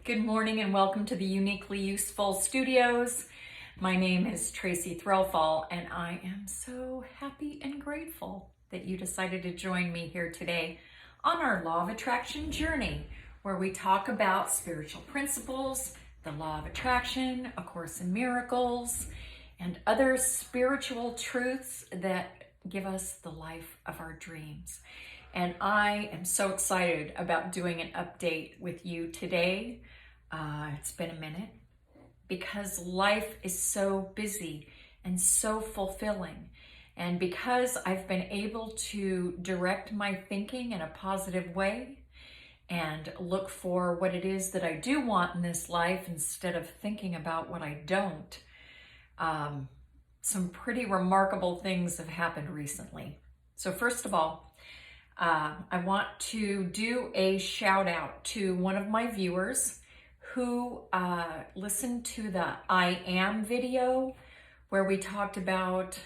Good morning and welcome to the Uniquely Useful Studios. My name is Tracy Threlfall and I am so happy and grateful that you decided to join me here today on our Law of Attraction journey, where we talk about spiritual principles, the Law of Attraction, A Course in Miracles, and other spiritual truths that give us the life of our dreams. And I am so excited about doing an update with you today. It's been a minute because life is so busy and so fulfilling. And because I've been able to direct my thinking in a positive way and look for what it is that I do want in this life instead of thinking about what I don't, some pretty remarkable things have happened recently. So first of all, I want to do a shout out to one of my viewers who listened to the I Am video where we talked about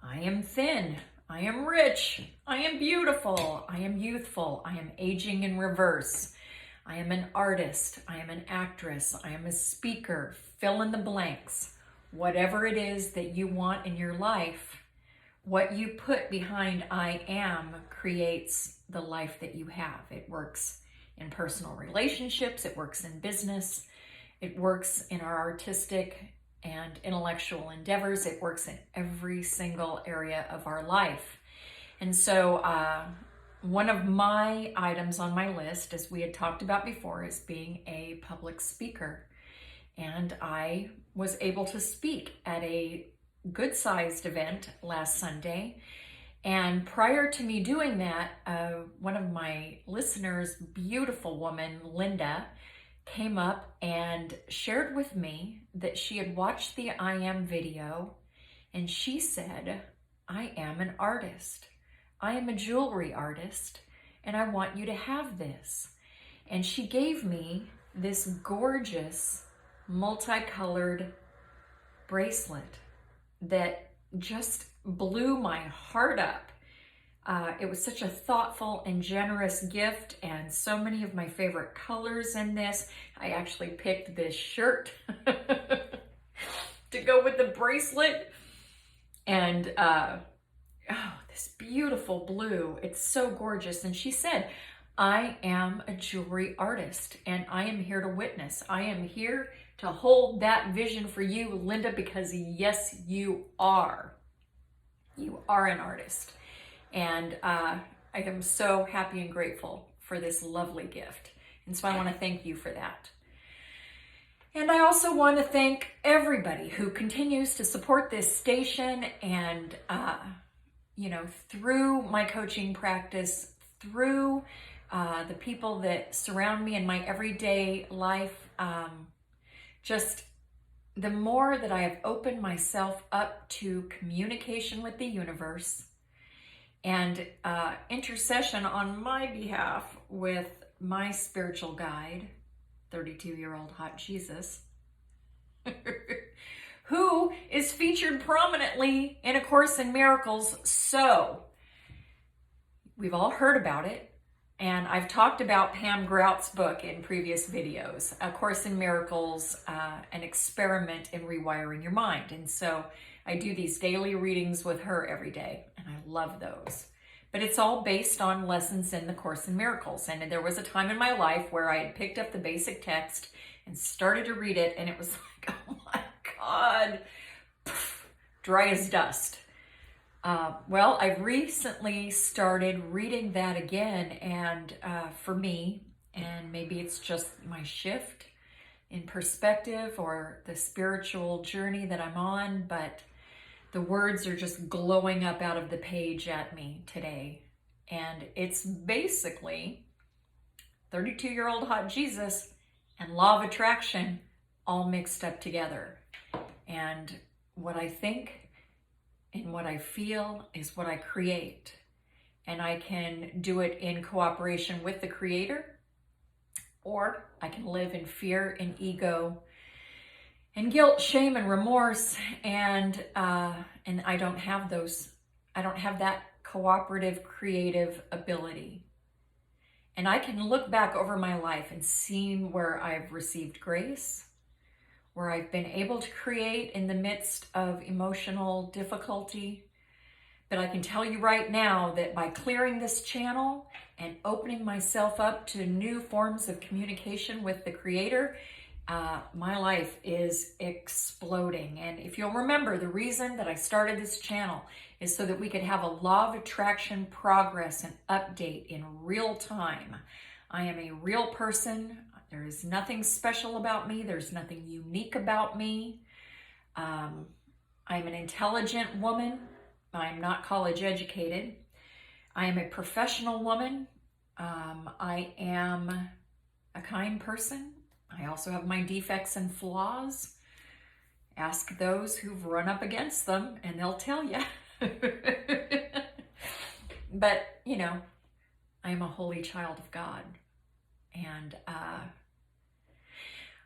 I am thin, I am rich, I am beautiful, I am youthful, I am aging in reverse, I am an artist, I am an actress, I am a speaker, fill in the blanks. Whatever it is that you want in your life, what you put behind I am creates the life that you have. It works in personal relationships, it works in business, it works in our artistic and intellectual endeavors, it works in every single area of our life. And so one of my items on my list, as we had talked about before, is being a public speaker. And I was able to speak at a good-sized event last Sunday. And prior to me doing that, one of my listeners, beautiful woman, Linda, came up and shared with me that she had watched the I Am video, and she said, I am an artist. I am a jewelry artist, and I want you to have this. And she gave me this gorgeous, multicolored bracelet that just blew my heart up. It was such a thoughtful and generous gift, and so many of my favorite colors in this. I actually picked this shirt to go with the bracelet, and this beautiful blue. It's so gorgeous. And she said, I am a jewelry artist, and I am here to witness. I am here to hold that vision for you, Linda, because yes, you are. You are an artist. And I am so happy and grateful for this lovely gift. And so I want to thank you for that. And I also want to thank everybody who continues to support this station and, through my coaching practice, through the people that surround me in my everyday life. Just the more that I have opened myself up to communication with the universe and intercession on my behalf with my spiritual guide, 32-year-old hot Jesus, who is featured prominently in A Course in Miracles. So we've all heard about it. And I've talked about Pam Grout's book in previous videos, A Course in Miracles, an experiment in rewiring your mind. And so I do these daily readings with her every day, and I love those. But it's all based on lessons in the Course in Miracles. And there was a time in my life where I had picked up the basic text and started to read it, and it was like, oh my God, dry as dust. Well, I've recently started reading that again, and for me, and maybe it's just my shift in perspective or the spiritual journey that I'm on, but the words are just glowing up out of the page at me today. And it's basically 32-year-old hot Jesus and Law of Attraction all mixed up together. And what I think and what I feel is what I create. And I can do it in cooperation with the Creator, or I can live in fear and ego and guilt, shame, and remorse. And I don't have those. I don't have that cooperative, creative ability. And I can look back over my life and see where I've received grace, where I've been able to create in the midst of emotional difficulty. But I can tell you right now that by clearing this channel and opening myself up to new forms of communication with the Creator, my life is exploding. And if you'll remember, the reason that I started this channel is so that we could have a law of attraction progress and update in real time. I am a real person. There is nothing special about me. There's nothing unique about me. I'm an intelligent woman. I'm not college educated. I am a professional woman. I am a kind person. I also have my defects and flaws. Ask those who've run up against them and they'll tell you. But, you know, I am a holy child of God. And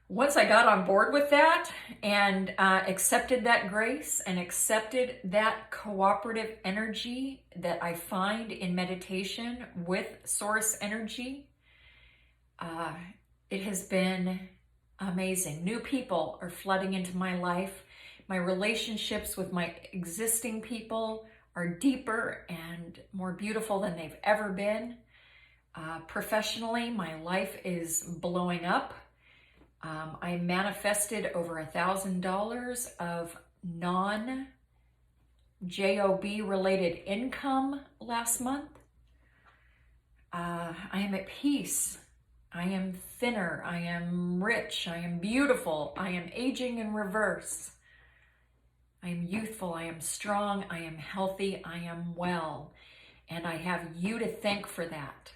once I got on board with that and accepted that grace and accepted that cooperative energy that I find in meditation with source energy, it has been amazing. New people are flooding into my life. My relationships with my existing people are deeper and more beautiful than they've ever been. Professionally, my life is blowing up. I manifested over $1,000 of non-JOB related income last month. I am at peace. I am thinner. I am rich. I am beautiful. I am aging in reverse. I am youthful. I am strong. I am healthy. I am well. And I have you to thank for that.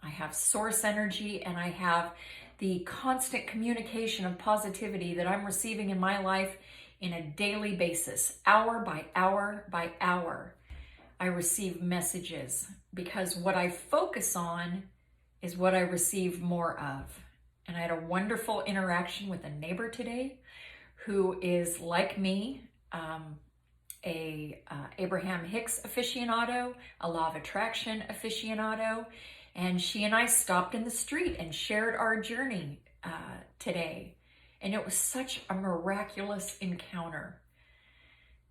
I have source energy and I have the constant communication of positivity that I'm receiving in my life in a daily basis, hour by hour by hour. I receive messages because what I focus on is what I receive more of. And I had a wonderful interaction with a neighbor today who is like me, Abraham Hicks aficionado, a Law of Attraction aficionado, and she and I stopped in the street and shared our journey today. And it was such a miraculous encounter.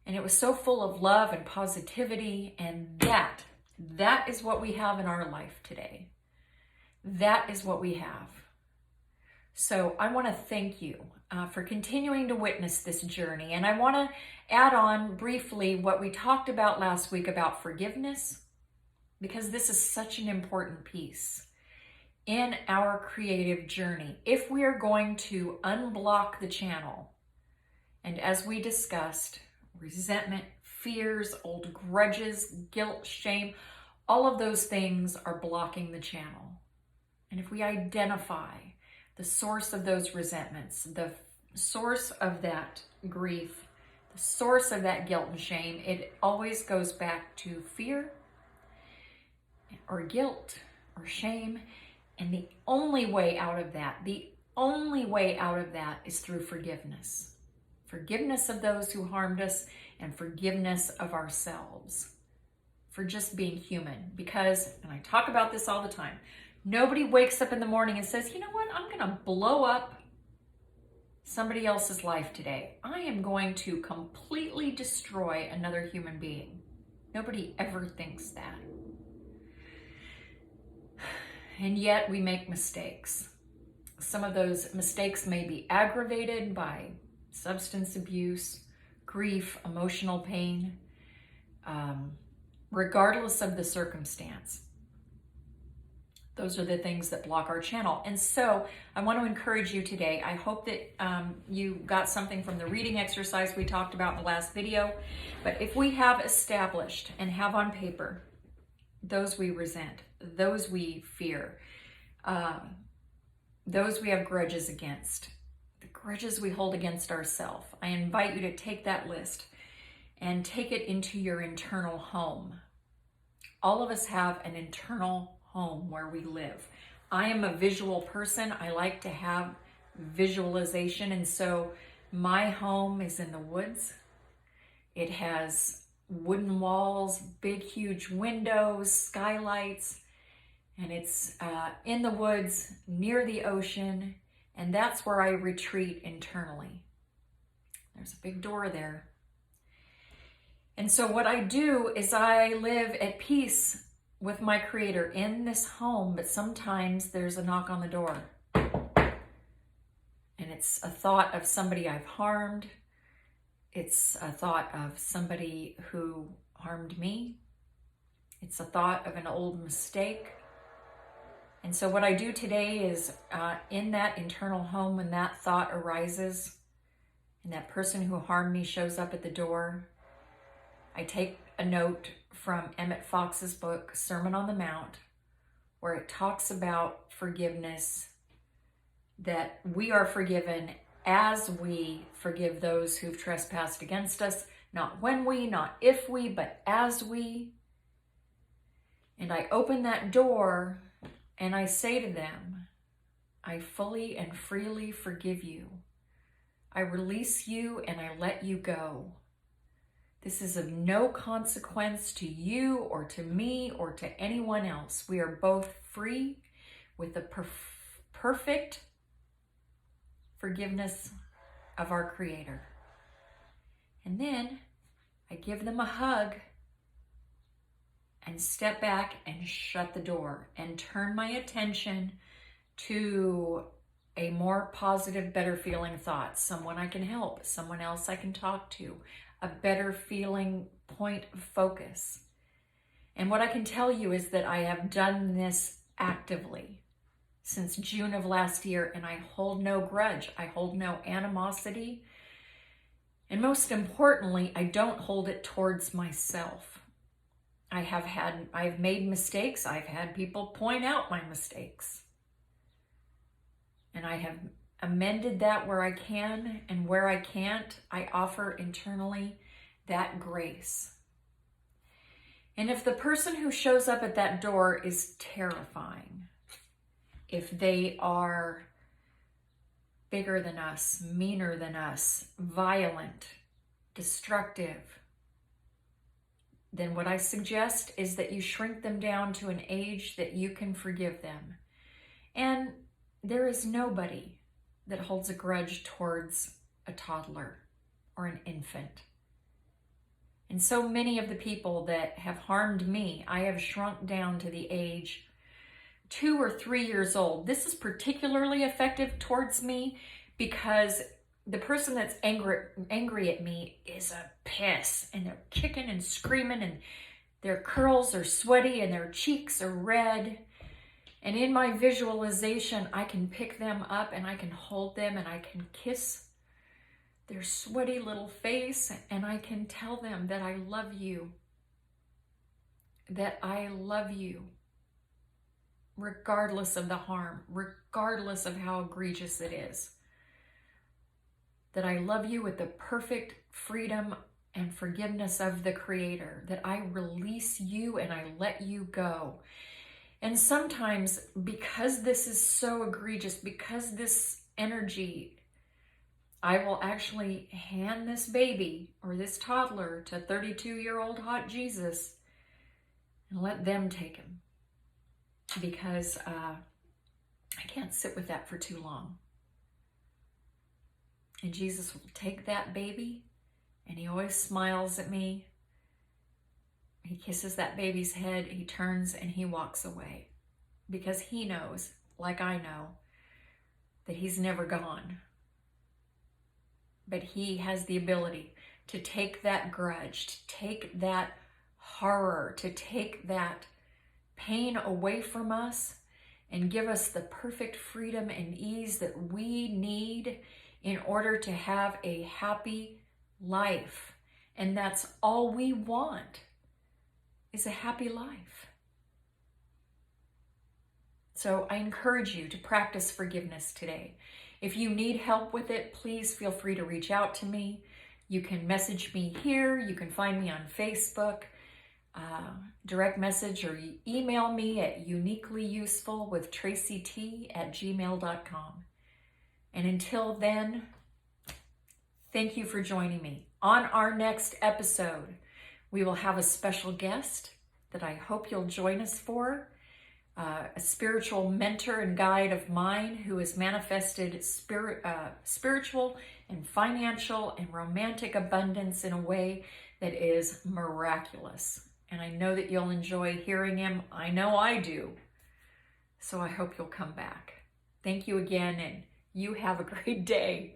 And it was so full of love and positivity, and that is what we have in our life today. That is what we have. So I want to thank you for continuing to witness this journey. And I want to add on briefly what we talked about last week about forgiveness, because this is such an important piece in our creative journey. If we are going to unblock the channel, and as we discussed, resentment, fears, old grudges, guilt, shame, all of those things are blocking the channel. And if we identify the source of those resentments, the source of that grief, the source of that guilt and shame, it always goes back to fear or guilt or shame. And the only way out of that, is through forgiveness. Forgiveness of those who harmed us and forgiveness of ourselves for just being human. Because, and I talk about this all the time, nobody wakes up in the morning and says, you know what, I'm going to blow up somebody else's life today. I am going to completely destroy another human being. Nobody ever thinks that. And yet we make mistakes. Some of those mistakes may be aggravated by substance abuse, grief, emotional pain, regardless of the circumstance. Those are the things that block our channel. And so I want to encourage you today. I hope that you got something from the reading exercise we talked about in the last video. But if we have established and have on paper those we resent, those we fear, those we have grudges against, the grudges we hold against ourselves, I invite you to take that list and take it into your internal home. All of us have an internal home where we live. I am a visual person. I like to have visualization. And so my home is in the woods. It has wooden walls, big, huge windows, skylights. And it's in the woods near the ocean, and that's where I retreat internally. There's a big door there. And so what I do is I live at peace with my Creator in this home, but sometimes there's a knock on the door. And it's a thought of somebody I've harmed. It's a thought of somebody who harmed me. It's a thought of an old mistake. And so what I do today is in that internal home, when that thought arises and that person who harmed me shows up at the door, I take a note from Emmett Fox's book, Sermon on the Mount, where it talks about forgiveness, that we are forgiven as we forgive those who've trespassed against us, not when we, not if we, but as we. And I open that door and I say to them, I fully and freely forgive you. I release you and I let you go. This is of no consequence to you or to me or to anyone else. We are both free with the perfect forgiveness of our Creator. And then I give them a hug and step back and shut the door and turn my attention to a more positive, better feeling thought, someone I can help, someone else I can talk to, a better feeling point of focus. And what I can tell you is that I have done this actively since June of last year, and I hold no grudge. I hold no animosity. And most importantly, I don't hold it towards myself. I've made mistakes. I've had people point out my mistakes. And I have amended that where I can, and where I can't, I offer internally that grace. And if the person who shows up at that door is terrifying, if they are bigger than us, meaner than us, violent, destructive, then what I suggest is that you shrink them down to an age that you can forgive them. And there is nobody that holds a grudge towards a toddler or an infant. And so many of the people that have harmed me, I have shrunk down to the age 2 or 3 years old. This is particularly effective towards me because the person that's angry at me is a piss, and they're kicking and screaming, and their curls are sweaty and their cheeks are red. And in my visualization, I can pick them up and I can hold them and I can kiss their sweaty little face, and I can tell them that I love you. That I love you. Regardless of the harm, regardless of how egregious it is. That I love you with the perfect freedom and forgiveness of the Creator. That I release you and I let you go. And sometimes, because this is so egregious, because this energy, I will actually hand this baby or this toddler to 32-year-old hot Jesus and let them take him. Because I can't sit with that for too long. And Jesus will take that baby, and he always smiles at me. He kisses that baby's head, he turns, and he walks away. Because he knows, like I know, that he's never gone. But he has the ability to take that grudge, to take that horror, to take that pain away from us and give us the perfect freedom and ease that we need in order to have a happy life. And that's all we want, is a happy life. So I encourage you to practice forgiveness today. If you need help with it, please feel free to reach out to me. You can message me here. You can find me on Facebook, direct message, or email me at uniquelyusefulwithtracyt@gmail.com. And until then, thank you for joining me. On our next episode, we will have a special guest that I hope you'll join us for. a spiritual mentor and guide of mine who has manifested spiritual and financial and romantic abundance in a way that is miraculous. And I know that you'll enjoy hearing him. I know I do. So I hope you'll come back. Thank you again, and you have a great day.